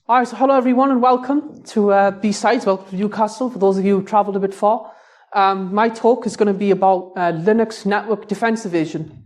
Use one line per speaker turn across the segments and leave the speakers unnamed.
All right, so hello everyone and welcome to B-Sides, welcome to Newcastle, for those of you who travelled a bit far. My talk is going to be about Linux network defense evasion.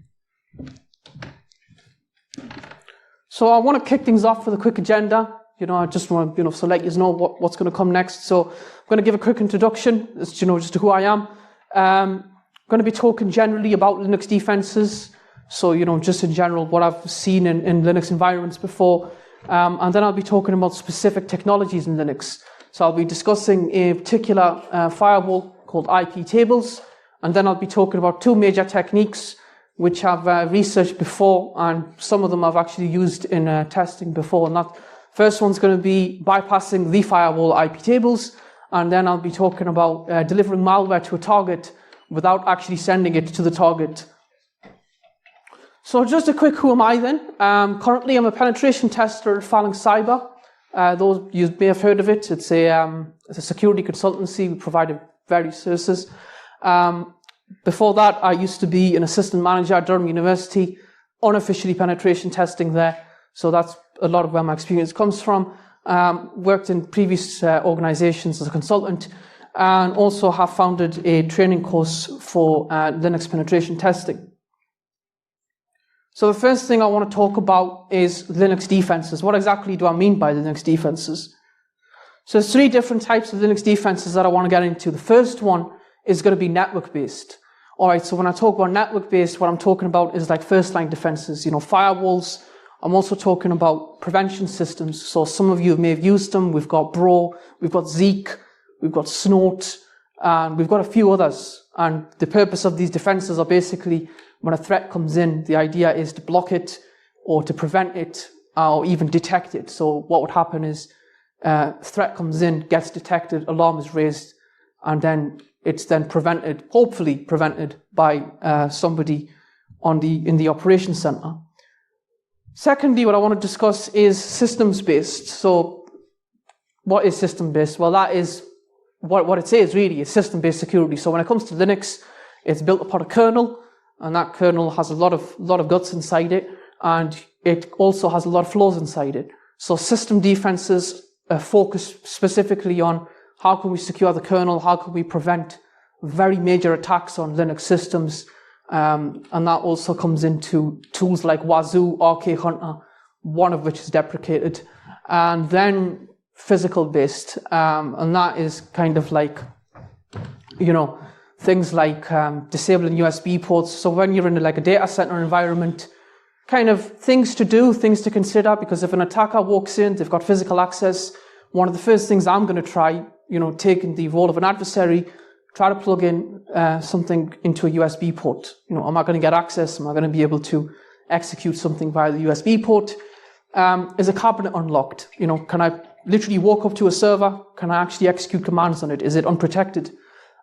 So I want to kick things off with a quick agenda. I just want to, so let you know what's going to come next. So I'm going to give a quick introduction, just to who I am. I'm going to be talking generally about Linux defenses. So, just in general, what I've seen in Linux environments before. And then I'll be talking about specific technologies in Linux. So I'll be discussing a particular firewall called IP tables. And then I'll be talking about two major techniques which I've researched before, and some of them I've actually used in testing before. And that first one's going to be bypassing the firewall IP tables. And then I'll be talking about delivering malware to a target without actually sending it to the target. So just a quick who am I then? Currently I'm a penetration tester at Phalanx Cyber. Those you may have heard of it. It's a security consultancy. We provide various services. Before that, I used to be an assistant manager at Durham University, unofficially penetration testing there. So that's a lot of where my experience comes from. Worked in previous organizations as a consultant, and also have founded a training course for Linux penetration testing. So the first thing I want to talk about is Linux defenses. What exactly do I mean by Linux defenses? So there's three different types of Linux defenses that I want to get into. The first one is going to be network-based. All right, so when I talk about network-based, what I'm talking about is like first-line defenses, firewalls. I'm also talking about prevention systems. So some of you may have used them. We've got Bro, we've got Zeek, we've got Snort, and we've got a few others. And the purpose of these defenses are basically when a threat comes in, the idea is to block it or to prevent it or even detect it. So what would happen is threat comes in, gets detected, alarm is raised, and then it's then prevented, hopefully prevented by somebody in the operations center. Secondly, what I want to discuss is systems-based. So what is system-based? Well, that is what it says really is system-based security. So when it comes to Linux, it's built upon a kernel, and that kernel has a lot of guts inside it, and it also has a lot of flaws inside it. So system defenses focus specifically on how can we secure the kernel, how can we prevent very major attacks on Linux systems, and that also comes into tools like Wazoo, RK Hunter, one of which is deprecated, and then physical based, and that is kind of like, things like disabling USB ports. So when you're in like a data center environment, kind of things to do, things to consider, because if an attacker walks in, they've got physical access. One of the first things I'm going to try, taking the role of an adversary, try to plug in something into a USB port. Am I going to get access? Am I going to be able to execute something via the USB port? Is a cabinet unlocked? Can I literally walk up to a server? Can I actually execute commands on it? Is it unprotected?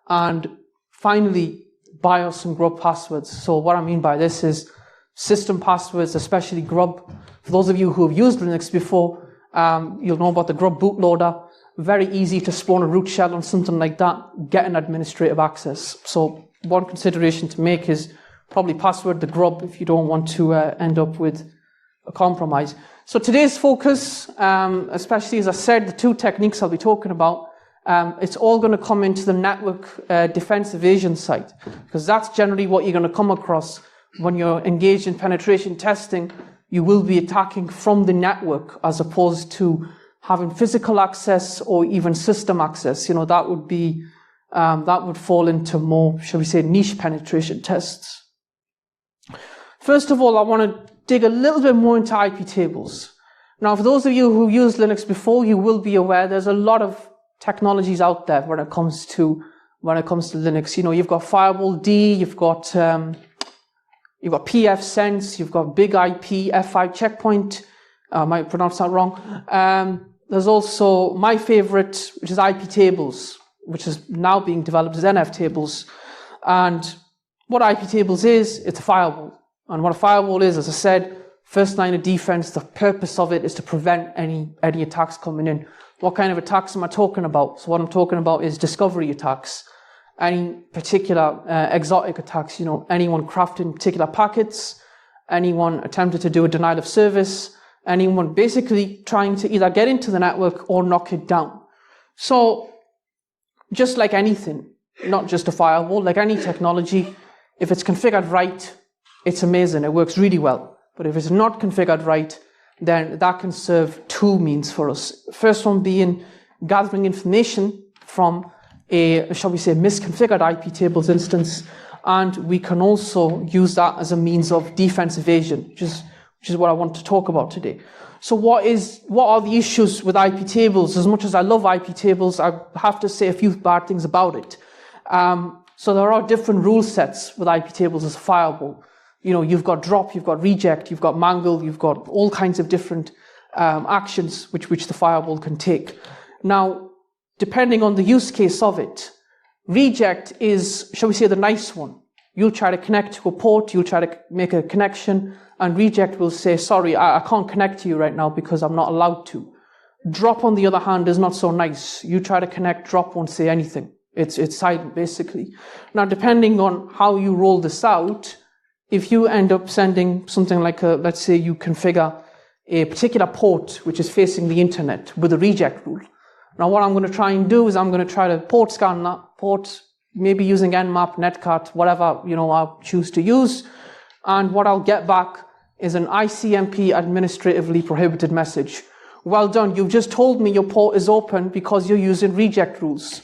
And finally, BIOS and grub passwords. So what I mean by this is system passwords, especially grub. For those of you who have used Linux before, you'll know about the grub bootloader. Very easy to spawn a root shell on something like that, get an administrative access. So one consideration to make is probably password the grub if you don't want to end up with a compromise. So today's focus, especially as I said, the two techniques I'll be talking about, it's all going to come into the network defense evasion side, because that's generally what you're going to come across when you're engaged in penetration testing. You will be attacking from the network as opposed to having physical access or even system access. That would be that would fall into more, shall we say, niche penetration tests. First of all, I want to dig a little bit more into IP tables. Now, for those of you who used Linux before, you will be aware there's a lot of technologies out there when it comes to Linux. You've got Firewall D, you've got pfSense, you've got Big IP, F5 Checkpoint. I might pronounce that wrong. There's also my favorite, which is IP tables, which is now being developed as NF tables. And what IP tables is, it's a firewall. And what a firewall is, as I said, first line of defense, the purpose of it is to prevent any attacks coming in. What kind of attacks am I talking about? So what I'm talking about is discovery attacks, any particular exotic attacks, anyone crafting particular packets, anyone attempted to do a denial of service, anyone basically trying to either get into the network or knock it down. So just like anything, not just a firewall, like any technology, if it's configured right, it's amazing, it works really well. But if it's not configured right, then that can serve two means for us. First one being gathering information from a, shall we say, misconfigured IP tables instance, and we can also use that as a means of defense evasion, which is what I want to talk about today. So what are the issues with IP tables? As much as I love IP tables, I have to say a few bad things about it. So there are different rule sets with IP tables as a firewall. You know, you've got drop, you've got reject, you've got mangle, you've got all kinds of different actions which the firewall can take. Now, depending on the use case of it, reject is, shall we say, the nice one. You'll try to connect to a port, you'll try to make a connection, and reject will say, sorry, I can't connect to you right now because I'm not allowed to. Drop, on the other hand, is not so nice. You try to connect, drop won't say anything. It's silent, basically. Now, depending on how you roll this out, if you end up sending something like let's say you configure a particular port which is facing the internet with a reject rule. Now, what I'm going to try and do is I'm going to try to port scan that port, maybe using Nmap, Netcat, whatever, you know, I choose to use. And what I'll get back is an ICMP administratively prohibited message. Well done, you've just told me your port is open because you're using reject rules.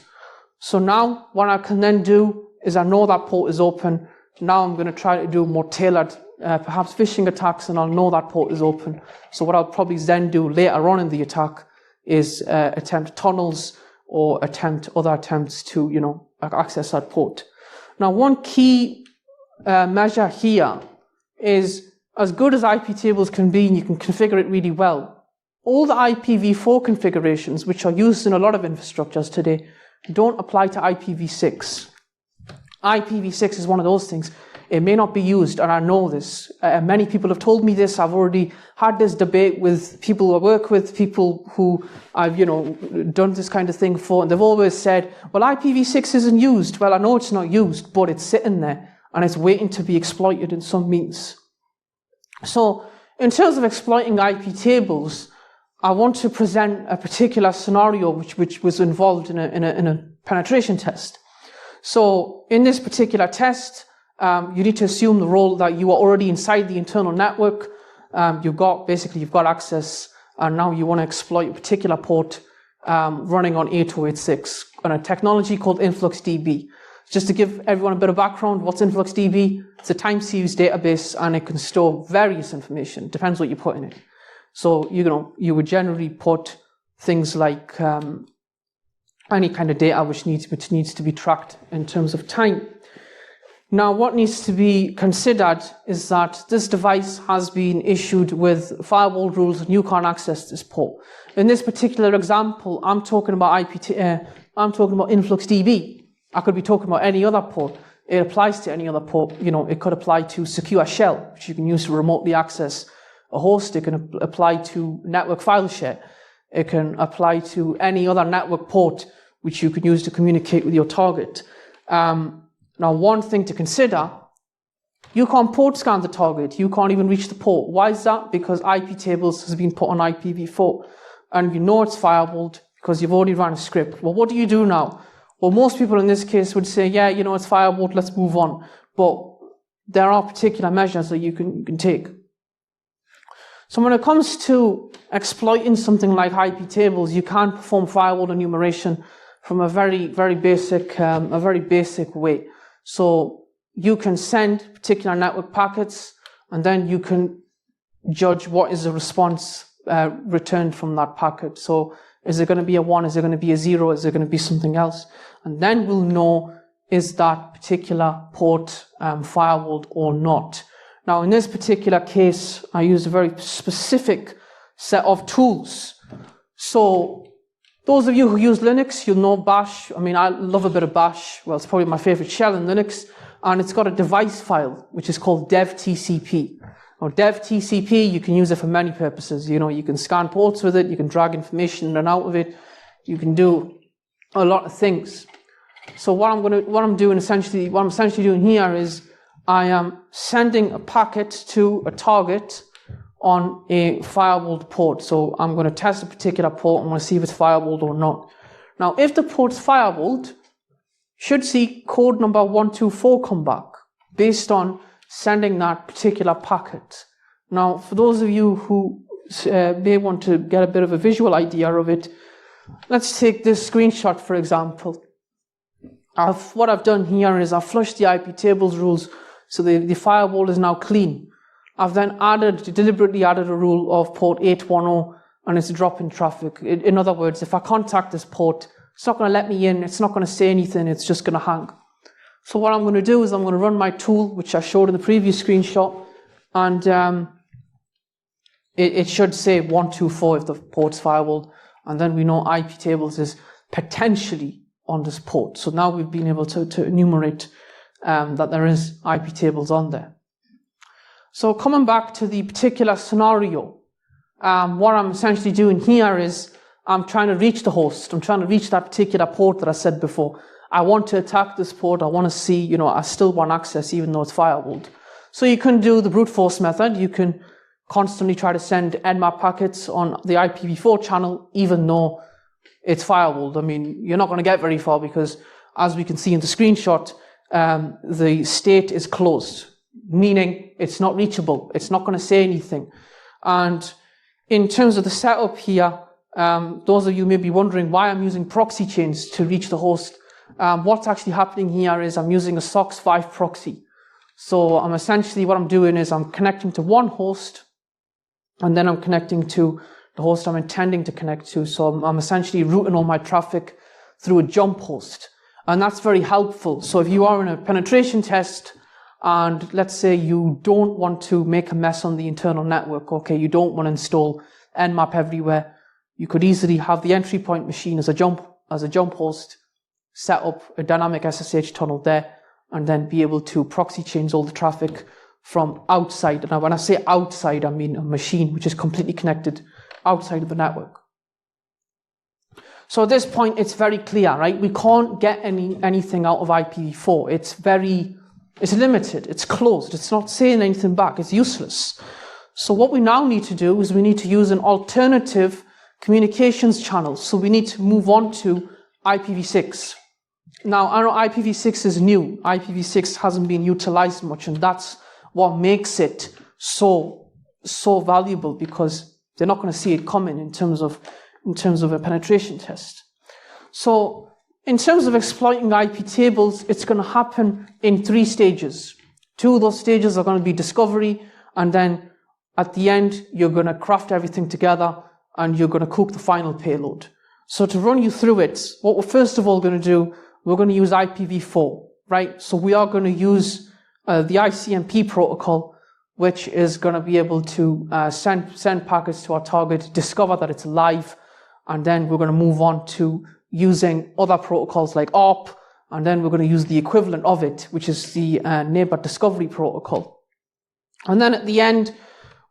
So now what I can then do is I know that port is open. Now I'm going to try to do more tailored, perhaps phishing attacks, and I'll know that port is open. So what I'll probably then do later on in the attack is attempt tunnels or attempt other attempts to, you know, access that port. Now, one key measure here is, as good as IP tables can be, and you can configure it really well, all the IPv4 configurations, which are used in a lot of infrastructures today, don't apply to IPv6. IPv6 is one of those things. It may not be used, and I know this. Many people have told me this. I've already had this debate with people I work with, people who I've, you know, done this kind of thing for, and they've always said, well, IPv6 isn't used. Well, I know it's not used, but it's sitting there, and it's waiting to be exploited in some means. So, in terms of exploiting IP tables, I want to present a particular scenario which was involved in a penetration test. So, in this particular test, you need to assume the role that you are already inside the internal network. You've got access, and now you want to exploit a particular port running on 8086 on a technology called InfluxDB. Just to give everyone a bit of background, what's InfluxDB? It's a time series database, and it can store various information. Depends what you put in it. So, you know, you would generally put things like any kind of data which needs to be tracked in terms of time. Now, what needs to be considered is that this device has been issued with firewall rules, and you can't access this port. In this particular example, I'm talking about InfluxDB. I could be talking about any other port. It applies to any other port. You know, it could apply to Secure Shell, which you can use to remotely access a host. It can apply to network file share. It can apply to any other network port which you can use to communicate with your target. Now, one thing to consider, you can't port scan the target. You can't even reach the port. Why is that? Because IP tables has been put on IPv4. And you know it's firewalled because you've already run a script. Well, what do you do now? Well, most people in this case would say, yeah, you know, it's firewalled, let's move on. But there are particular measures that you can take. So when it comes to exploiting something like IP tables, you can perform firewall enumeration from a very basic way. So you can send particular network packets, and then you can judge what is the response returned from that packet. So is it going to be a 1? Is it going to be a 0? Is it going to be something else? And then we'll know, is that particular port firewalled or not. Now, in this particular case, I used a very specific set of tools. So those of you who use Linux, you'll know Bash. I mean, I love a bit of Bash. Well, it's probably my favorite shell in Linux. And it's got a device file, which is called devtcp. Now, devtcp, you can use it for many purposes. You know, you can scan ports with it. You can drag information in and out of it. You can do a lot of things. So what I'm essentially doing here is I am sending a packet to a target on a firewalled port. So I'm going to test a particular port. I'm going to see if it's firewalled or not. Now, if the port's firewalled, should see code number 124 come back based on sending that particular packet. Now, for those of you who may want to get a bit of a visual idea of it, let's take this screenshot, for example. What I've done here is I've flushed the IP tables rules, so the firewall is now clean. I've then deliberately added a rule of port 810, and it's dropping traffic. In other words, if I contact this port, it's not going to let me in, it's not going to say anything, it's just going to hang. So what I'm going to do is I'm going to run my tool, which I showed in the previous screenshot, and it should say 124 if the port's firewalled, and then we know IP tables is potentially on this port. So now we've been able to enumerate that there is IP tables on there. So coming back to the particular scenario, what I'm essentially doing here is I'm trying to reach the host. I'm trying to reach that particular port that I said before. I want to attack this port. I want to see, I still want access even though it's firewalled. So you can do the brute force method. You can constantly try to send Nmap packets on the IPv4 channel even though it's firewalled. I mean, you're not going to get very far because, as we can see in the screenshot, the state is closed, meaning it's not reachable. It's not going to say anything. And in terms of the setup here, those of you may be wondering why I'm using proxy chains to reach the host. What's actually happening here is I'm using a SOCKS 5 proxy. So what I'm doing is I'm connecting to one host, and then I'm connecting to the host I'm intending to connect to. So I'm essentially routing all my traffic through a jump host. And that's very helpful. So if you are in a penetration test, and let's say you don't want to make a mess on the internal network, okay, you don't want to install Nmap everywhere, you could easily have the entry point machine as a jump host, set up a dynamic SSH tunnel there, and then be able to proxy change all the traffic from outside. Now, when I say outside, I mean a machine which is completely connected outside of the network. So at this point, it's very clear, right? We can't get anything out of IPv4. It's limited, it's closed, it's not saying anything back, it's useless. So what we now need to do is we need to use an alternative communications channel. So we need to move on to IPv6. Now, I know IPv6 is new. IPv6 hasn't been utilized much, and that's what makes it so valuable, because they're not going to see it coming in terms of a penetration test. So in terms of exploiting IP tables, it's going to happen in 3 stages. 2 of those stages are going to be discovery, and then at the end, you're going to craft everything together and you're going to cook the final payload. So to run you through it, what we're first of all going to do, we're going to use IPv4, right? So we are going to use the ICMP protocol, which is going to be able to send packets to our target, discover that it's live, and then we're going to move on to using other protocols like ARP, and then we're going to use the equivalent of it, which is the neighbor discovery protocol. And then at the end,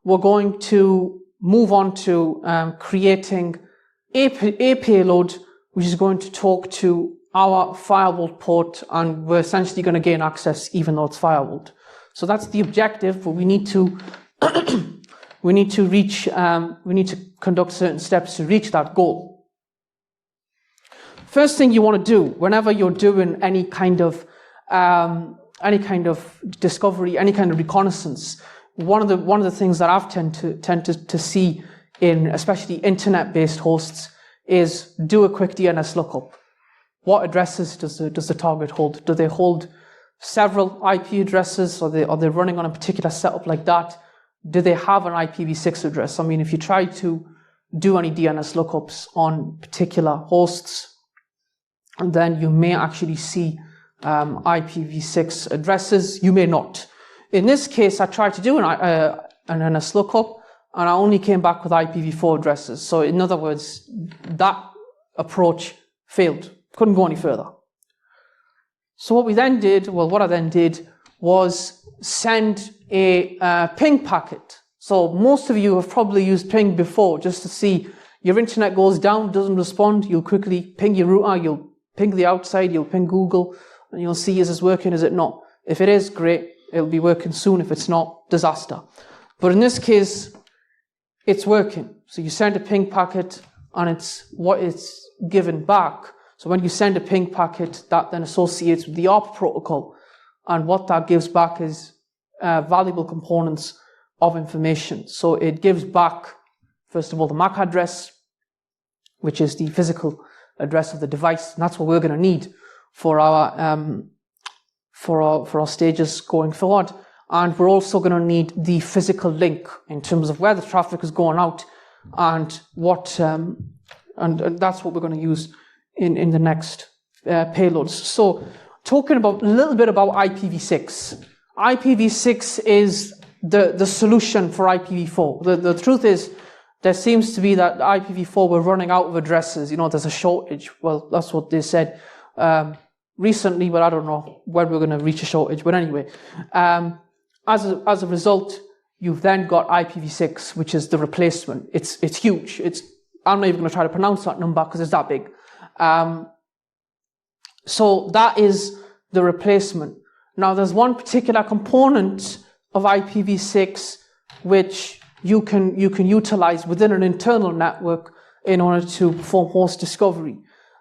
we're going to move on to creating a payload, which is going to talk to our firewall port, and we're essentially going to gain access even though it's firewalled. So that's the objective, but we need to we need to conduct certain steps to reach that goal. First thing you want to do whenever you're doing any kind of discovery, any kind of reconnaissance, one of the things that I've tended to see in especially internet-based hosts is do a quick DNS lookup. What addresses does the target hold? Do they hold several IP addresses? Are they running on a particular setup like that? Do they have an IPv6 address? I mean, if you try to do any DNS lookups on particular hosts, and then you may actually see IPv6 addresses. You may not. In this case, I tried to do an DNS lookup, and I only came back with IPv4 addresses. So in other words, that approach failed. Couldn't go any further. So what I then did was send a ping packet. So most of you have probably used ping before, just to see your internet goes down, doesn't respond, you'll quickly ping your router, you'll ping the outside, you'll ping Google, and you'll see, is this working, is it not? If it is, great, it'll be working soon. If it's not, disaster. But in this case, it's working. So you send a ping packet, and it's what it's given back. So when you send a ping packet, that then associates with the ARP protocol, and what that gives back is valuable components of information. So it gives back, first of all, the MAC address, which is the physical address of the device, and that's what we're going to need for our stages going forward. And we're also going to need the physical link in terms of where the traffic is going out, and what and that's what we're going to use in the next payloads. So, talking about a little bit about IPv6. IPv6 is the solution for IPv4. The truth is, there seems to be that IPv4 we're running out of addresses. You know, there's a shortage. Well, that's what they said recently, but I don't know when we're going to reach a shortage. But anyway, as a result, you've then got IPv6, which is the replacement. It's huge. I'm not even going to try to pronounce that number because it's that big. So that is the replacement. Now, there's one particular component of IPv6 which you can utilize within an internal network in order to perform host discovery,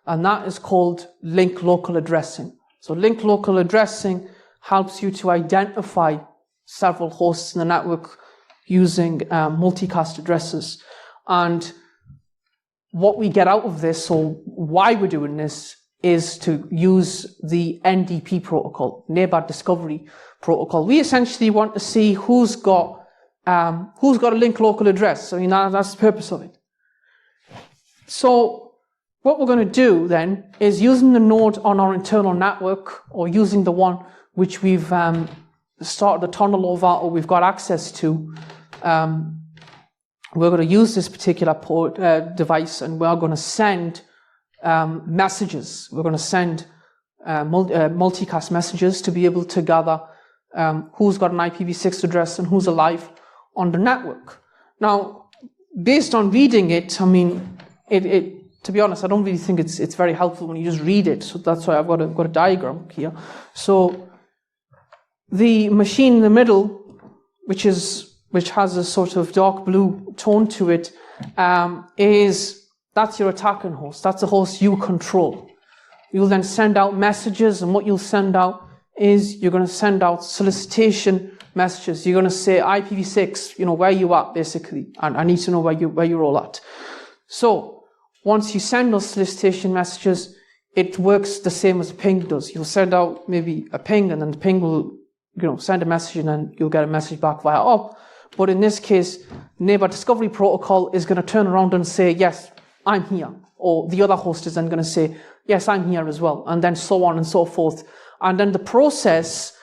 and that is called link local addressing. So link local addressing helps you to identify several hosts in the network using multicast addresses. And what we get out of this, or why we're doing this, is to use the NDP protocol, Neighbor Discovery Protocol. We essentially want to see who's got a link local address. I mean, that's the purpose of it. So what we're going to do then is, using the node on our internal network, or using the one which we've started the tunnel over or we've got access to, we're going to use this particular device, and we're going to send messages. We're going to send multicast messages to be able to gather who's got an IPv6 address and who's alive on the network. Now, based on reading it, I mean, to be honest, I don't really think it's very helpful when you just read it. So that's why I've got a diagram here. So the machine in the middle, which has a sort of dark blue tone to it, that's your attacking host. That's the host you control. You'll then send out messages, and what you'll send out is you're going to send out solicitation messages. You're going to say, IPv6, you know, where you at, basically. And I need to know where you're all at. So once you send those solicitation messages, it works the same as a ping does. You'll send out maybe a ping, and then the ping will, you know, send a message, and then you'll get a message back via ARP. But in this case, Neighbor Discovery Protocol is going to turn around and say, yes, I'm here. Or the other host is then going to say, yes, I'm here as well. And then so on and so forth. And then the process,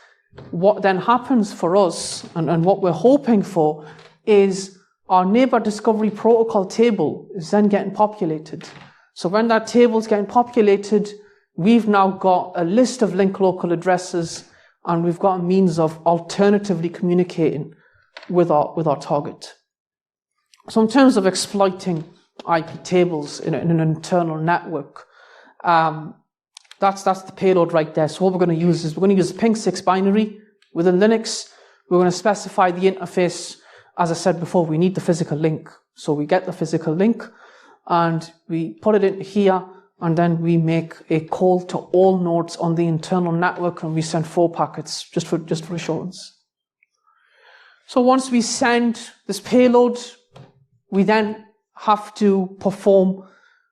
what then happens for us, and what we're hoping for, is our Neighbor Discovery Protocol table is then getting populated. So when that table is getting populated, we've now got a list of link local addresses, and we've got a means of alternatively communicating with our target. So in terms of exploiting IP tables in an internal network, that's the payload right there. So what we're going to use is we're going to use a ping6 binary within Linux. We're going to specify the interface. As I said before, we need the physical link. So we get the physical link, and we put it in here, and then we make a call to all nodes on the internal network, and we send 4 packets just for assurance. So once we send this payload, we then have to perform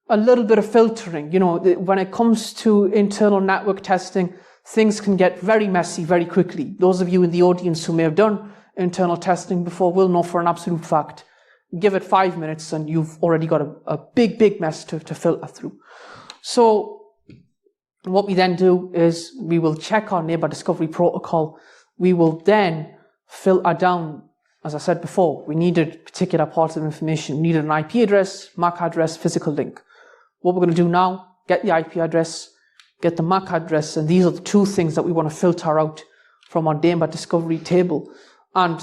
a little bit of filtering. You know, when it comes to internal network testing, things can get very messy very quickly. Those of you in the audience who may have done internal testing before will know for an absolute fact. Give it 5 minutes and you've already got a big mess to filter through. So what we then do is we will check our Neighbor Discovery Protocol. We will then filter down. As I said before, we needed particular parts of information. We needed an IP address, MAC address, physical link. What we're going to do now, get the IP address, get the MAC address, and these are the 2 things that we want to filter out from our Neighbor Discovery table. And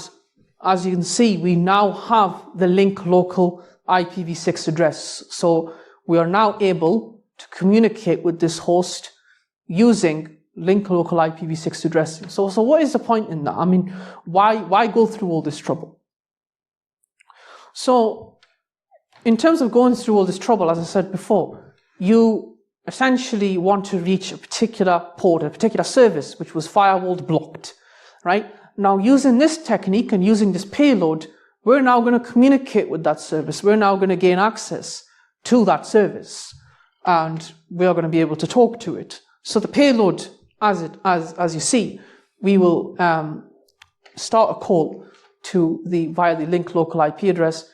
as you can see, we now have the link local IPv6 address. So we are now able to communicate with this host using link local IPv6 addressing. So what is the point in that? I mean, why go through all this trouble? So in terms of going through all this trouble, as I said before, you essentially want to reach a particular port, a particular service, which was firewalled blocked, right? Now, using this technique and using this payload, we're now going to communicate with that service. We're now going to gain access to that service, and we are going to be able to talk to it. So the payload, as you see, we will start a call to via the link local IP address,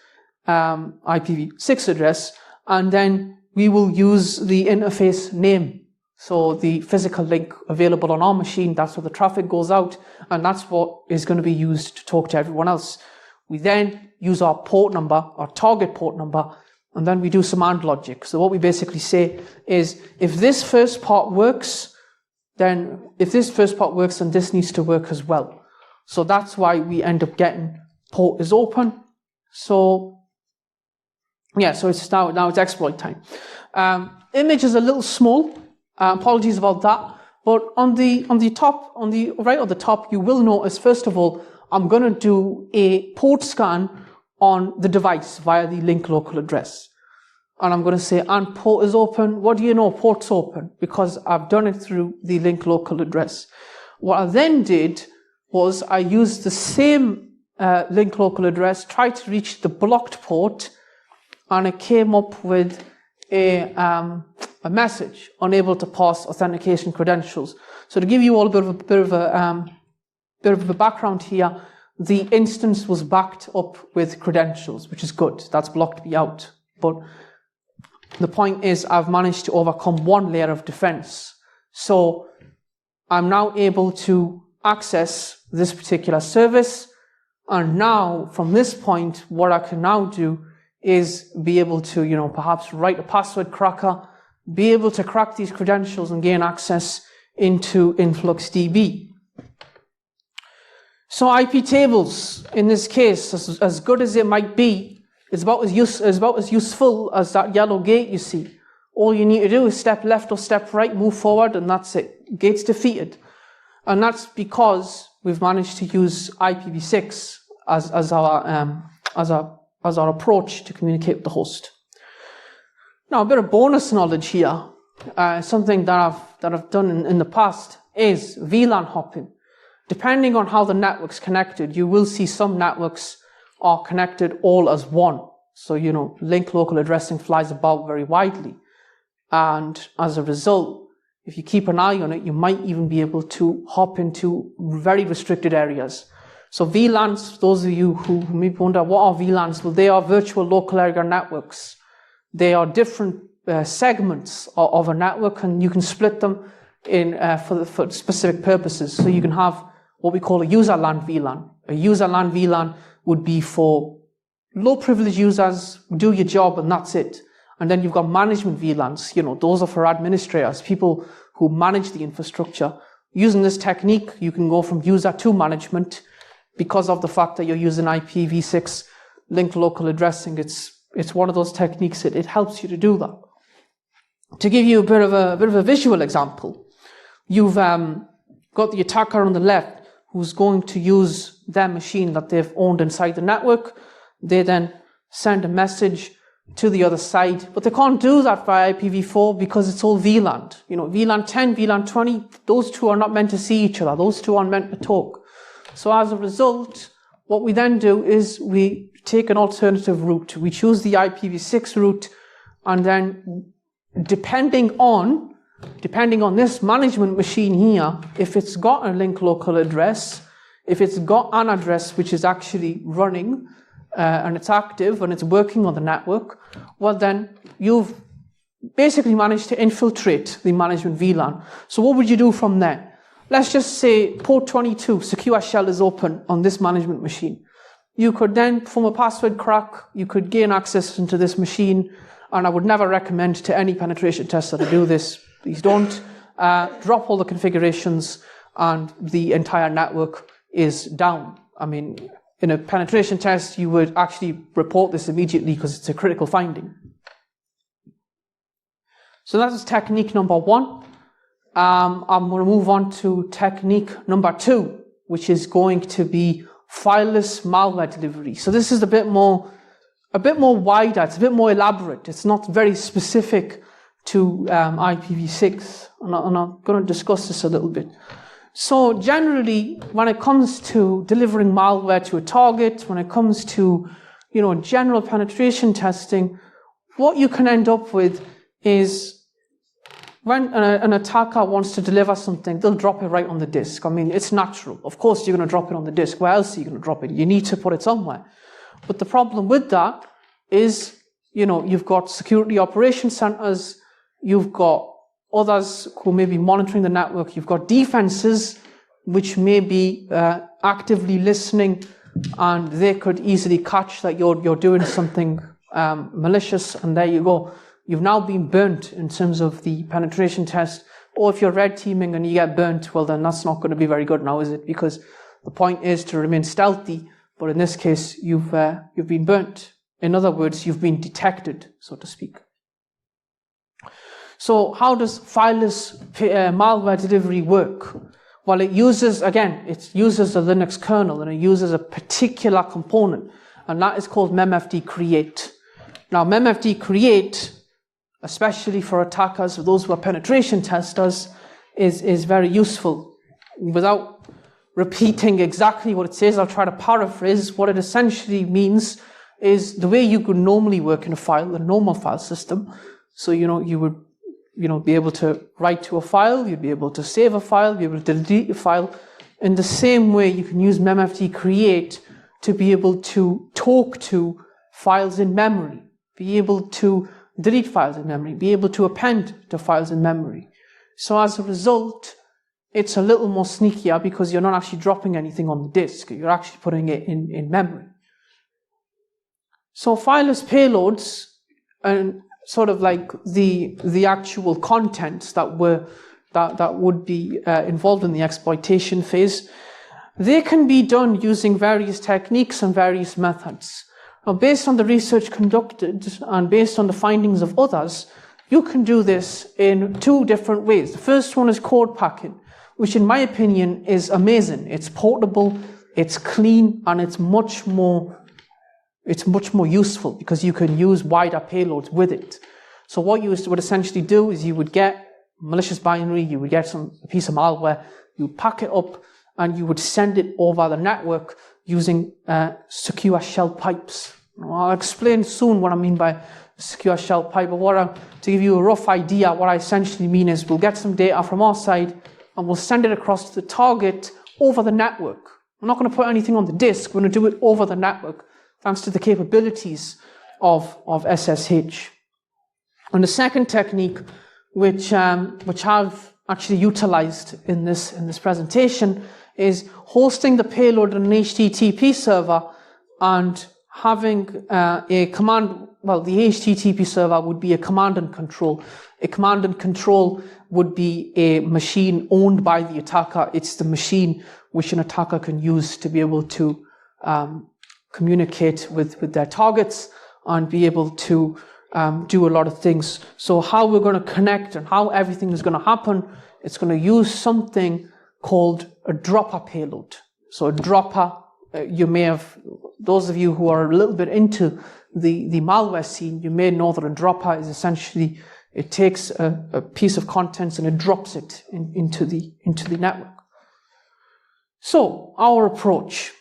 IPv6 address, and then we will use the interface name. So the physical link available on our machine, that's where the traffic goes out, and that's what is going to be used to talk to everyone else. We then use our port number, our target port number, and then we do some AND logic. So what we basically say is, if this first part works, then this needs to work as well. So that's why we end up getting port is open. So yeah, so it's now it's exploit time. Image is a little small. Apologies about that. But on the right at the top, you will notice, first of all, I'm going to do a port scan on the device via the link local address. And I'm going to say, and port is open. What do you know? Port's open, because I've done it through the link local address. What I then did was I used the same link local address, tried to reach the blocked port, and it came up with a message, unable to pass authentication credentials. So to give you all a bit of a background here, the instance was backed up with credentials, which is good. That's blocked me out. But the point is, I've managed to overcome one layer of defense. So I'm now able to access this particular service. And now, from this point, what I can now do is be able to, perhaps write a password cracker, be able to crack these credentials and gain access into InfluxDB. So IP tables, in this case, as good as it might be, is about as useful as that yellow gate you see. All you need to do is step left or step right, move forward, and that's it. Gate's defeated. And that's because we've managed to use IPv6 as our approach to communicate with the host. Now, a bit of bonus knowledge here. Something that I've done in the past is VLAN hopping. Depending on how the network's connected, you will see some networks are connected all as one. So, link local addressing flies about very widely. And as a result, if you keep an eye on it, you might even be able to hop into very restricted areas. So VLANs, those of you who may wonder, what are VLANs? Well, they are virtual local area networks. They are different segments of a network, and you can split them in for specific purposes. So you can have what we call a user LAN VLAN. A user LAN VLAN would be for low privileged users, do your job, and that's it. And then you've got management VLANs. Those are for administrators, people who manage the infrastructure. Using this technique, you can go from user to management because of the fact that you're using IPv6 link local addressing. It's one of those techniques that it helps you to do that. To give you a bit of a visual example, you've got the attacker on the left who's going to use their machine that they've owned inside the network. They then send a message to the other side, but they can't do that via IPv4 because it's all VLAN. VLAN 10, VLAN 20, those two are not meant to see each other. Those two aren't meant to talk. So as a result, what we then do is we take an alternative route. We choose the IPv6 route, and then depending on this management machine here, if it's got a link local address, if it's got an address which is actually running, and it's active and it's working on the network, well then you've basically managed to infiltrate the management VLAN. So what would you do from there? Let's just say port 22, secure shell is open on this management machine. You could then perform a password crack, you could gain access into this machine, and I would never recommend to any penetration tester to do this. Please don't. Drop all the configurations and the entire network is down. I mean, in a penetration test, you would actually report this immediately because it's a critical finding. So that's technique number one. I'm going to move on to technique number two, which is going to be fileless malware delivery. So this is a bit more a bit more wider, it's a bit more elaborate. It's not very specific to IPv6, and I'm going to discuss this a little bit. So generally, when it comes to delivering malware to a target, when it comes to, general penetration testing, what you can end up with is when an attacker wants to deliver something, they'll drop it right on the disk. I mean, it's natural. Of course, you're going to drop it on the disk. Where else are you going to drop it? You need to put it somewhere. But the problem with that is, you've got security operations centers, you've got others who may be monitoring the network, you've got defenses which may be actively listening, and they could easily catch that you're doing something malicious, and there you go. You've now been burnt in terms of the penetration test. Or if you're red teaming and you get burnt, well then that's not going to be very good now, is it? Because the point is to remain stealthy, but in this case you've been burnt. In other words, you've been detected, so to speak. So how does fileless malware delivery work? Well, it uses the Linux kernel, and it uses a particular component, and that is called memfd create. Now, memfd create, especially for attackers, for those who are penetration testers, is very useful. Without repeating exactly what it says, I'll try to paraphrase. What it essentially means is the way you could normally work in a normal file system. So, you would be able to write to a file, you'd be able to save a file, be able to delete a file. In the same way, you can use memfd create to be able to talk to files in memory, be able to delete files in memory, be able to append to files in memory. So as a result, it's a little more sneakier because you're not actually dropping anything on the disk, you're actually putting it in memory. So fileless payloads, and sort of like the actual contents that would be involved in the exploitation phase, they can be done using various techniques and various methods. Now, based on the research conducted and based on the findings of others, you can do this in two different ways. The first one is code packing, which in my opinion is amazing. It's portable, it's clean, and it's much more useful because you can use wider payloads with it. So what you would essentially do is you would get malicious binary, you would get a piece of malware, you would pack it up, and you would send it over the network using secure shell pipes. I'll explain soon what I mean by secure shell pipe, but to give you a rough idea, what I essentially mean is we'll get some data from our side and we'll send it across to the target over the network. We're not going to put anything on the disk, we're going to do it over the network, thanks to the capabilities of SSH. And the second technique, which I've actually utilized in this presentation, is hosting the payload on an HTTP server and having a command. Well, the HTTP server would be a command and control. A command and control would be a machine owned by the attacker. It's the machine which an attacker can use to be able to communicate with their targets and be able to do a lot of things. So how we're going to connect and how everything is going to happen, it's going to use something called a dropper payload. So a dropper, you may have, those of you who are a little bit into the malware scene, you may know that a dropper is essentially, it takes a piece of contents and it drops it into the network. So our approach,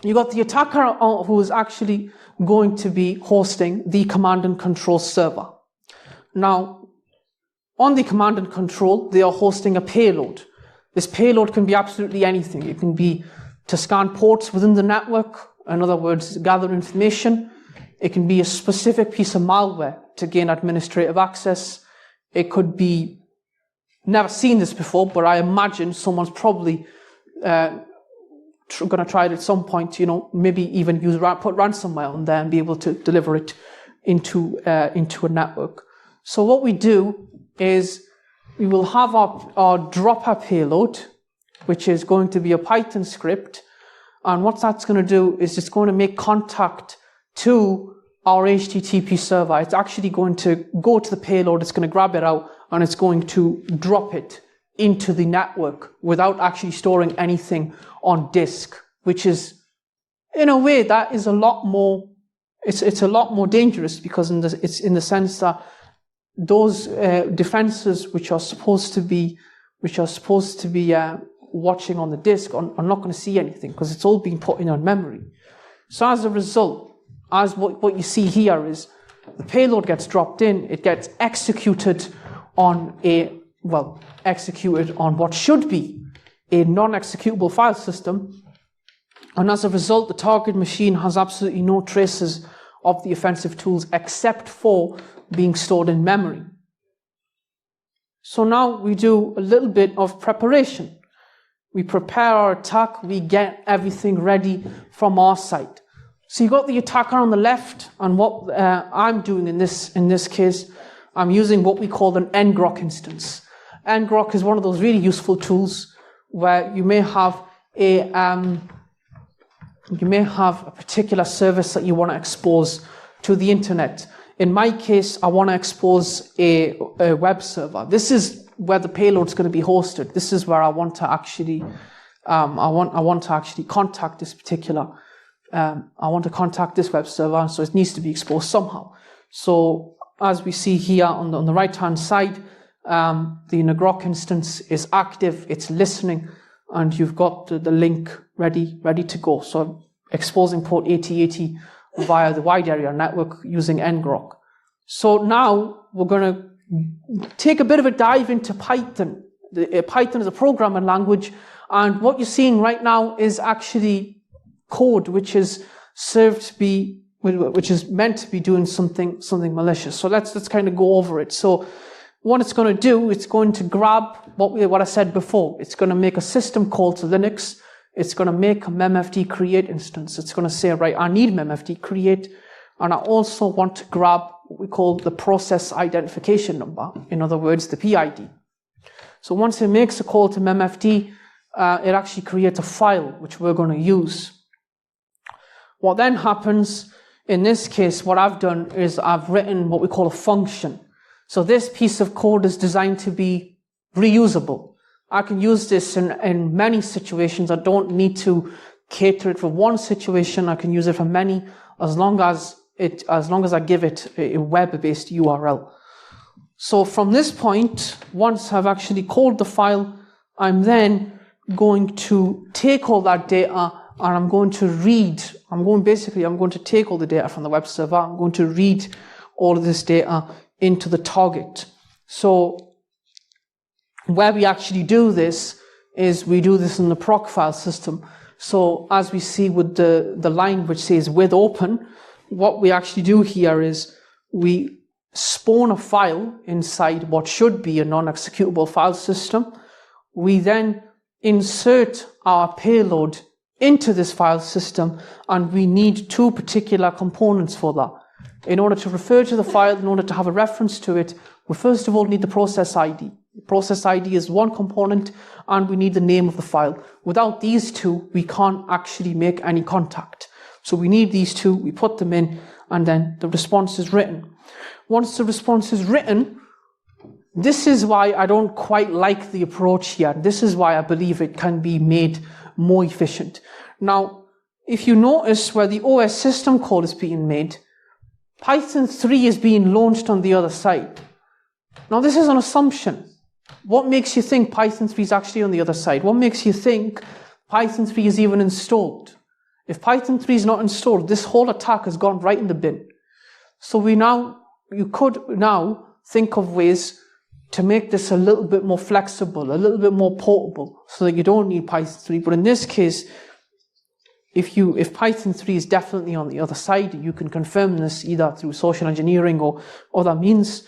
you got the attacker who is actually going to be hosting the command and control server. Now, on the command and control, they are hosting a payload. This payload can be absolutely anything. It can be to scan ports within the network, in other words, gather information. It can be a specific piece of malware to gain administrative access. It could be, never seen this before, but I imagine someone's probably going to try it at some point, maybe even put ransomware on there and be able to deliver it into a network. So what we do is we will have our dropper payload, which is going to be a Python script. And what that's going to do is it's going to make contact to our HTTP server. It's actually going to go to the payload, it's going to grab it out, and it's going to drop it into the network without actually storing anything on disk, which is, in a way, that is a lot more It's a lot more dangerous because it's in the sense that those defenses which are supposed to be watching on the disk are not going to see anything because it's all being put in on memory. So as a result, as what you see here is the payload gets dropped in, it gets executed on what should be a non-executable file system, and as a result, the target machine has absolutely no traces of the offensive tools except for being stored in memory. So now we do a little bit of preparation. We prepare our attack, we get everything ready from our side. So you've got the attacker on the left, and what I'm doing in this case, I'm using what we call an ngrok instance. Ngrok is one of those really useful tools where you may have a particular service that you want to expose to the internet. In my case, I want to expose a web server. This is where the payload is going to be hosted. This is where I want to actually, contact this particular. I want to contact this web server, so it needs to be exposed somehow. So as we see here on the right-hand side, the ngrok instance is active, it's listening, and you've got the link ready to go. So exposing port 8080 via the wide area network using ngrok. So now we're going to take a bit of a dive into Python. Python is a programming language, and what you're seeing right now is actually code which is meant to be doing something malicious. So let's kind of go over it. So what it's going to do, it's going to grab what I said before. It's going to make a system call to Linux. It's going to make a memfd create instance. It's going to say, right, I need memfd create, and I also want to grab what we call the process identification number. In other words, the PID. So once it makes a call to memfd, it actually creates a file which we're going to use. What then happens, in this case, what I've done is I've written what we call a function. So this piece of code is designed to be reusable. I can use this in many situations. I don't need to cater it for one situation. I can use it for many, as long as I give it a web-based URL. So from this point, once I've actually called the file, I'm then going to take all that data and I'm going to take all the data from the web server. I'm going to read all of this data into the target. So where we actually do this is we do this in the proc file system. So as we see with the line which says with open, what we actually do here is we spawn a file inside what should be a non-executable file system. We then insert our payload into this file system, and we need two particular components for that. In order to refer to the file, in order to have a reference to it, we first of all need the process ID. The process ID is one component, and we need the name of the file. Without these two, we can't actually make any contact. So we need these two, we put them in, and then the response is written. Once the response is written, this is why I don't quite like the approach here. This is why I believe it can be made more efficient. Now, if you notice where the OS system call is being made, Python 3 is being launched on the other side. Now, this is an assumption. What makes you think Python 3 is actually on the other side? What makes you think Python 3 is even installed? If Python 3 is not installed, this whole attack has gone right in the bin. So you could now think of ways to make this a little bit more flexible, a little bit more portable, so that you don't need Python 3. But in this case, if Python 3 is definitely on the other side, you can confirm this either through social engineering or other means.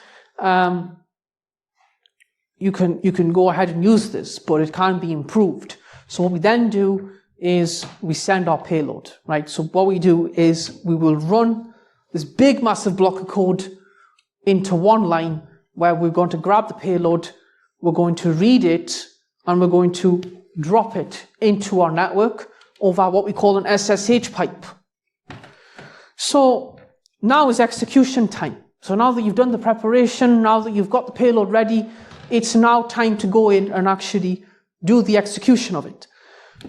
You can go ahead and use this, but it can be improved. So what we then do is we send our payload, right? So what we do is we will run this big massive block of code into one line where we're going to grab the payload, we're going to read it, and we're going to drop it into our network over what we call an SSH pipe. So now is execution time. So now that you've done the preparation, now that you've got the payload ready, it's now time to go in and actually do the execution of it.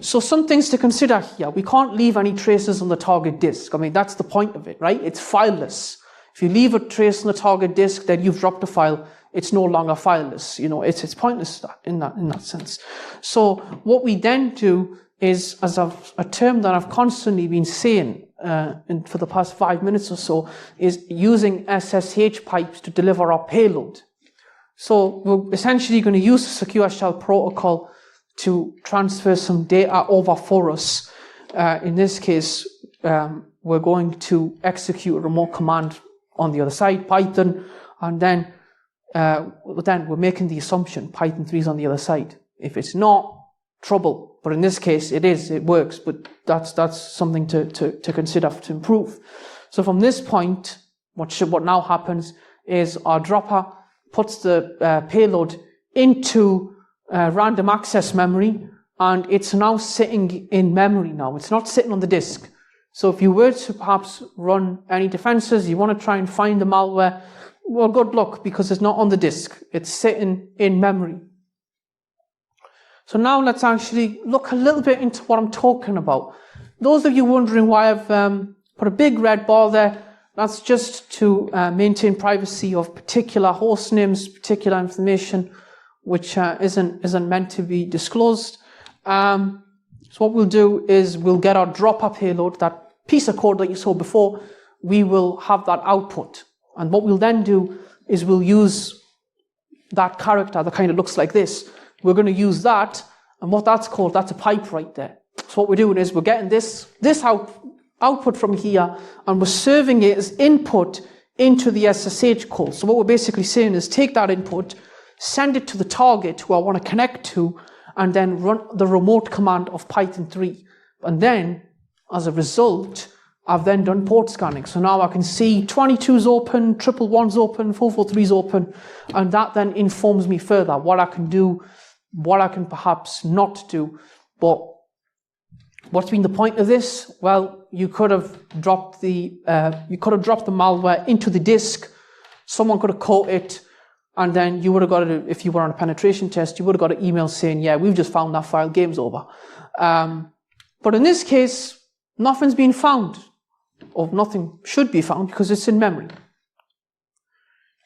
So some things to consider here. We can't leave any traces on the target disk. I mean, that's the point of it, right? It's fileless. If you leave a trace on the target disk, then you've dropped a file. It's no longer fileless. You know, it's pointless in that sense. So what we then do is, as a term that I've constantly been saying for the past 5 minutes or so, is using SSH pipes to deliver our payload. So we're essentially going to use the secure shell protocol to transfer some data over for us. In this case, we're going to execute a remote command on the other side, Python, and then we're making the assumption Python 3 is on the other side. If it's not, trouble. But in this case, it works, but that's something to consider to improve. So from this point, what now happens is our dropper puts the payload into random access memory, and it's now sitting in memory now. It's not sitting on the disk. So if you were to perhaps run any defenses, you want to try and find the malware, well, good luck, because it's not on the disk. It's sitting in memory. So now let's actually look a little bit into what I'm talking about. Those of you wondering why I've put a big red bar there, that's just to maintain privacy of particular host names, particular information, which isn't meant to be disclosed. So what we'll do is we'll get our dropper payload, that piece of code that you saw before, we will have that output. And what we'll then do is we'll use that character that kind of looks like this. We're going to use that, and what that's called, that's a pipe right there. So what we're doing is we're getting this output from here, and we're serving it as input into the SSH call. So what we're basically saying is take that input, send it to the target who I want to connect to, and then run the remote command of Python 3. And then, as a result, I've then done port scanning. So now I can see 22's open, 111's open, 443's open, and that then informs me further what I can do, what I can perhaps not do. But what's been the point of this? Well, you could have dropped the malware into the disk. Someone could have caught it, and then you would have got it. If you were on a penetration test, you would have got an email saying, "Yeah, we've just found that file. Game's over." But in this case, nothing's been found, or nothing should be found because it's in memory.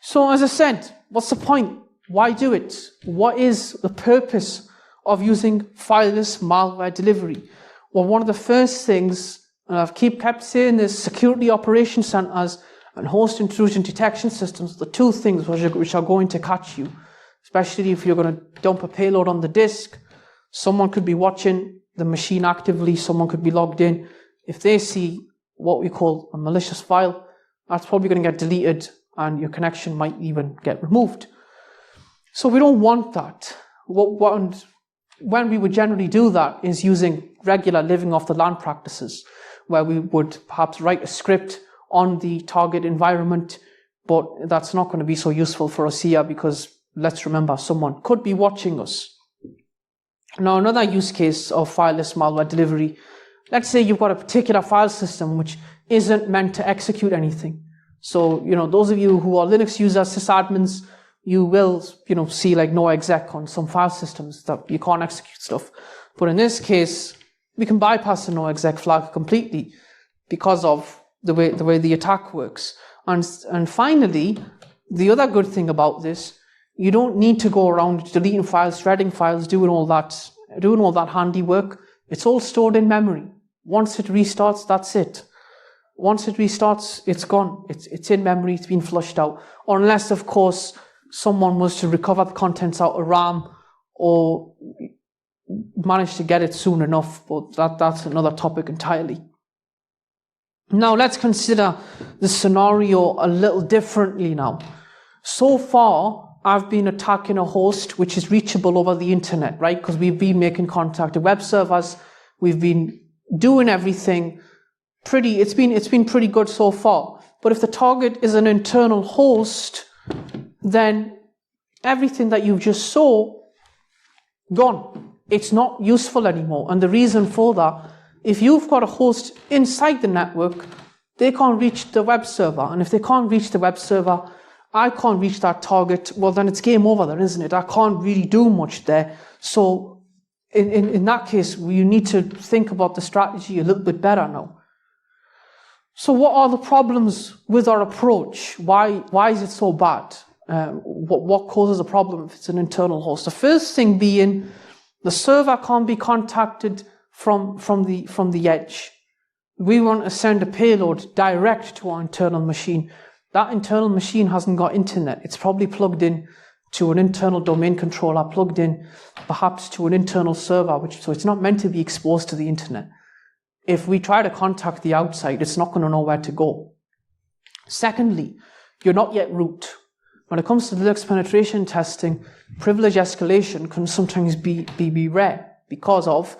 So, as I said, what's the point? Why do it? What is the purpose of using fileless malware delivery? Well, one of the first things, and I've kept saying this, security operation centers and host intrusion detection systems, the two things which are going to catch you, especially if you're going to dump a payload on the disk. Someone could be watching the machine actively, someone could be logged in. If they see what we call a malicious file, that's probably going to get deleted and your connection might even get removed. So we don't want that. When we would generally do that is using regular living off the land practices, where we would perhaps write a script on the target environment, but that's not going to be so useful for us here because let's remember someone could be watching us. Now, another use case of fileless malware delivery, let's say you've got a particular file system which isn't meant to execute anything. So, those of you who are Linux users, sysadmins, you will, see like no exec on some file systems that you can't execute stuff. But in this case, we can bypass the no exec flag completely because of the way the attack works. And finally, the other good thing about this, you don't need to go around deleting files, shredding files, doing all that handiwork. It's all stored in memory. Once it restarts, that's it. Once it restarts, it's gone. It's in memory, it's been flushed out. Unless, of course, someone was to recover the contents out of RAM or manage to get it soon enough, but that's another topic entirely. Now let's consider the scenario a little differently now. So far, I've been attacking a host which is reachable over the internet, right? Because we've been making contact with web servers, we've been doing everything it's been pretty good so far. But if the target is an internal host, then everything that you just saw, gone. It's not useful anymore. And the reason for that, if you've got a host inside the network, they can't reach the web server. And if they can't reach the web server, I can't reach that target. Well, then it's game over then, isn't it? I can't really do much there. So in that case, you need to think about the strategy a little bit better now. So what are the problems with our approach? Why is it so bad? What causes a problem if it's an internal host? The first thing being, the server can't be contacted from the edge. We want to send a payload direct to our internal machine. That internal machine hasn't got internet. It's probably plugged in to an internal domain controller, plugged in perhaps to an internal server, so it's not meant to be exposed to the internet. If we try to contact the outside, it's not going to know where to go. Secondly, you're not yet root. When it comes to Linux penetration testing, privilege escalation can sometimes be rare because of,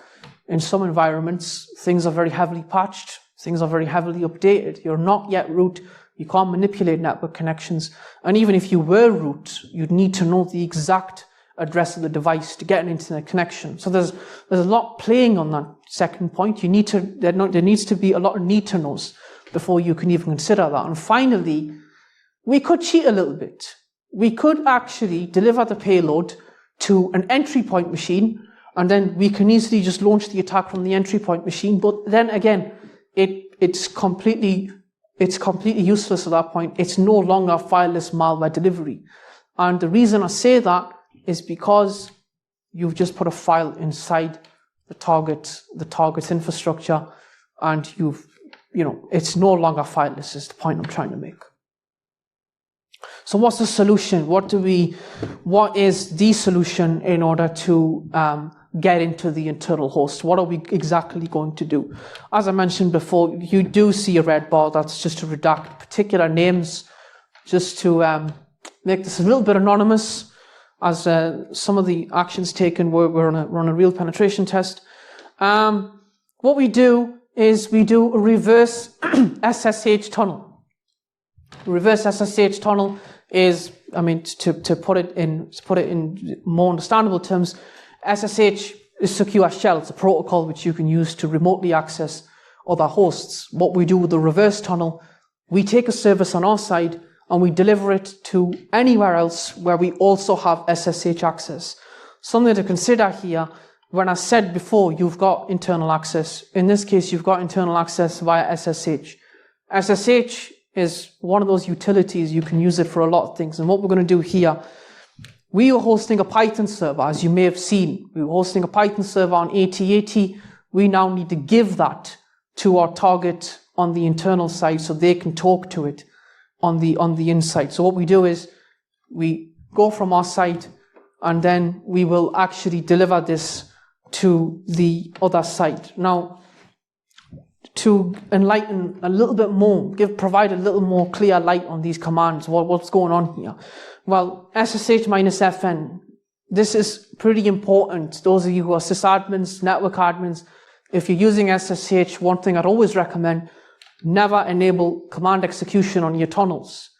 in some environments, things are very heavily patched, things are very heavily updated. You're not yet root. You can't manipulate network connections. And even if you were root, you'd need to know the exact address of the device to get an internet connection. So there's a lot playing on that second point. There needs to be a lot of need to knows before you can even consider that. And finally, we could cheat a little bit. We could actually deliver the payload to an entry point machine, and then we can easily just launch the attack from the entry point machine. But then again, it's completely useless at that point. It's no longer fileless malware delivery. And the reason I say that is because you've just put a file inside the target's infrastructure, and it's no longer fileless, is the point I'm trying to make. So what's the solution? What is the solution in order to get into the internal host? What are we exactly going to do? As I mentioned before, you do see a red bar. That's just to redact particular names, just to make this a little bit anonymous, as some of the actions taken were on a real penetration test. What we do is we do a reverse SSH tunnel. Reverse SSH tunnel is, to put it in more understandable terms, SSH is secure shell. It's a protocol which you can use to remotely access other hosts. What we do with the reverse tunnel, we take a service on our side and we deliver it to anywhere else where we also have SSH access. Something to consider here, when I said before you've got internal access, in this case you've got internal access via SSH. SSH is one of those utilities, you can use it for a lot of things. And what we're going to do here, we are hosting a Python server, as you may have seen. We were hosting a Python server on AT80. We now need to give that to our target on the internal side so they can talk to it on the inside. So what we do is we go from our side and then we will actually deliver this to the other side. Now, to enlighten a little bit more, provide a little more clear light on these commands, what's going on here. Well, SSH-FN, this is pretty important. Those of you who are sysadmins, network admins, if you're using SSH, one thing I'd always recommend, never enable command execution on your tunnels.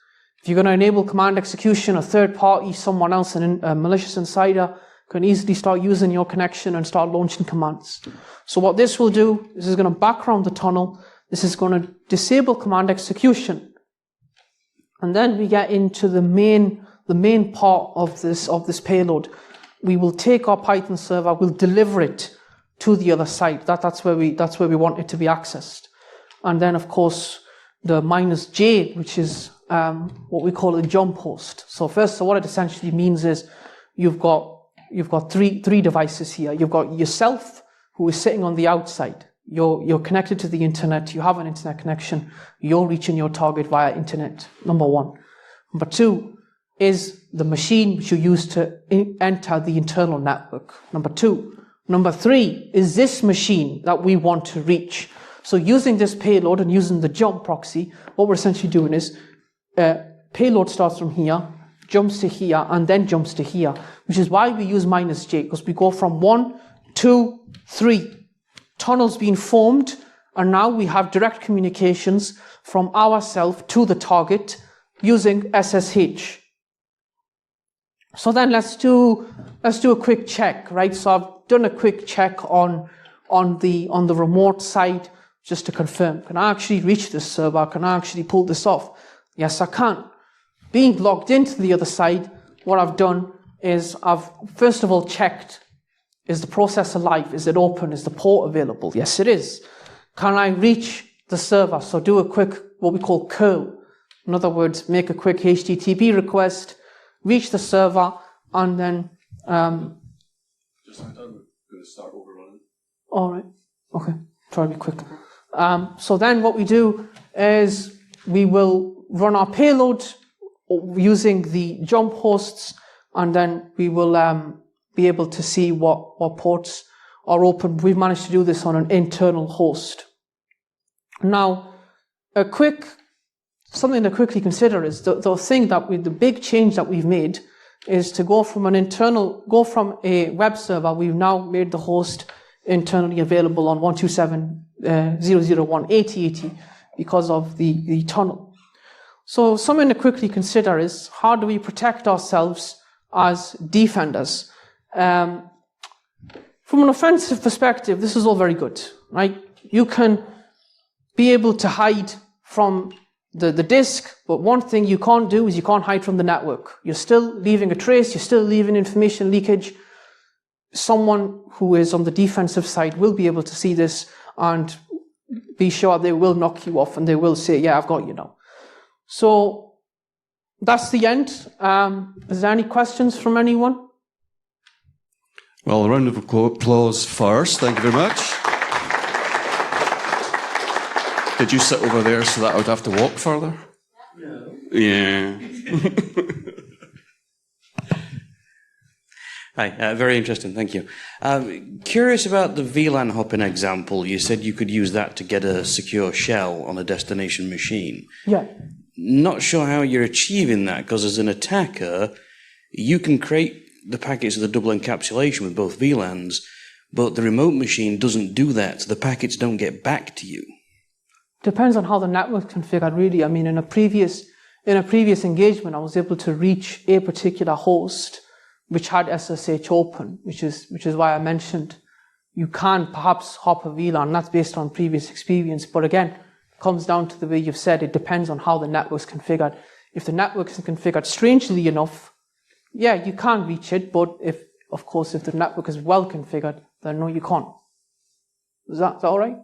If you're going to enable command execution, a third party, someone else, a malicious insider, can easily start using your connection and start launching commands. So what this will do, this is going to background the tunnel. This is going to disable command execution. And then we get into the main part of this payload. We will take our Python server, we'll deliver it to the other side. That's where we want it to be accessed. And then of course the -J, which is what we call a jump host. So what it essentially means is you've got three devices here. You've got yourself, who is sitting on the outside. You're connected to the internet. You have an internet connection. You're reaching your target via internet, number one. Number two is the machine which you use to enter the internal network, number two. Number three is this machine that we want to reach. So using this payload and using the jump proxy, what we're essentially doing is payload starts from here, jumps to here, and then jumps to here, which is why we use -J, because we go from 1, 2, 3. Tunnels being formed, and now we have direct communications from ourselves to the target using SSH. So then let's do a quick check, right? So I've done a quick check on the remote side just to confirm. Can I actually reach this server? Can I actually pull this off? Yes, I can. Being logged into the other side, what I've done is I've first of all checked Is the processor live? Is it open? Is the port available? Yes, it is. Can I reach the server? So do a quick, what we call curl. In other words, make a quick HTTP request, reach the server, and then...
Just like that, we're going to start overrunning.
All right. Okay. Try to be quick. So then what we do is we will run our payload using the jump hosts, and then we will be able to see what ports are open. We've managed to do this on an internal host. Now, something to quickly consider is the big change that we've made is to go from a web server. We've now made the host internally available on 127.0.0.1 because of the tunnel. So something to quickly consider is how do we protect ourselves as defenders? From an offensive perspective, this is all very good, right? You can be able to hide from the disk, but one thing you can't do is you can't hide from the network. You're still leaving a trace, you're still leaving information leakage. Someone who is on the defensive side will be able to see this and be sure they will knock you off and they will say, yeah, I've got you now. So that's the end. Is there any questions from anyone?
Well, a round of applause first. Thank you very much. Did you sit over there so that I would have to walk further? No. Yeah.
Hi, very interesting, thank you. Curious about the VLAN hopping example. You said you could use that to get a secure shell on a destination machine.
Yeah.
Not sure how you're achieving that, because as an attacker, you can create the packets of the double encapsulation with both VLANs, but the remote machine doesn't do that, so the packets don't get back to you.
Depends on how the network's configured, really. I mean, in a previous engagement, I was able to reach a particular host which had SSH open, which is why I mentioned you can perhaps hop a VLAN. That's based on previous experience. But again, it comes down to the way you've said, it depends on how the network's configured. If the network is configured strangely enough, yeah, you can reach it. But if the network is well configured, then no, you can't. Is that all right?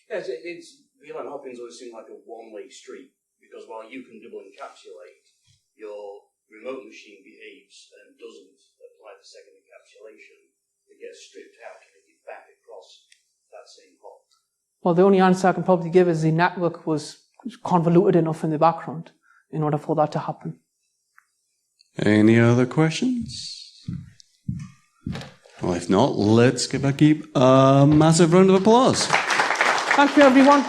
Yes, VLAN hopping always seems like a one-way street, because while you can double encapsulate, your remote machine behaves and doesn't apply the second encapsulation. It gets stripped out and it gets back across that same hop.
Well, the only answer I can probably give is the network was convoluted enough in the background in order for that to happen.
Any other questions? Well, if not, let's give Aqeeb a massive round of applause.
Thank you, everyone.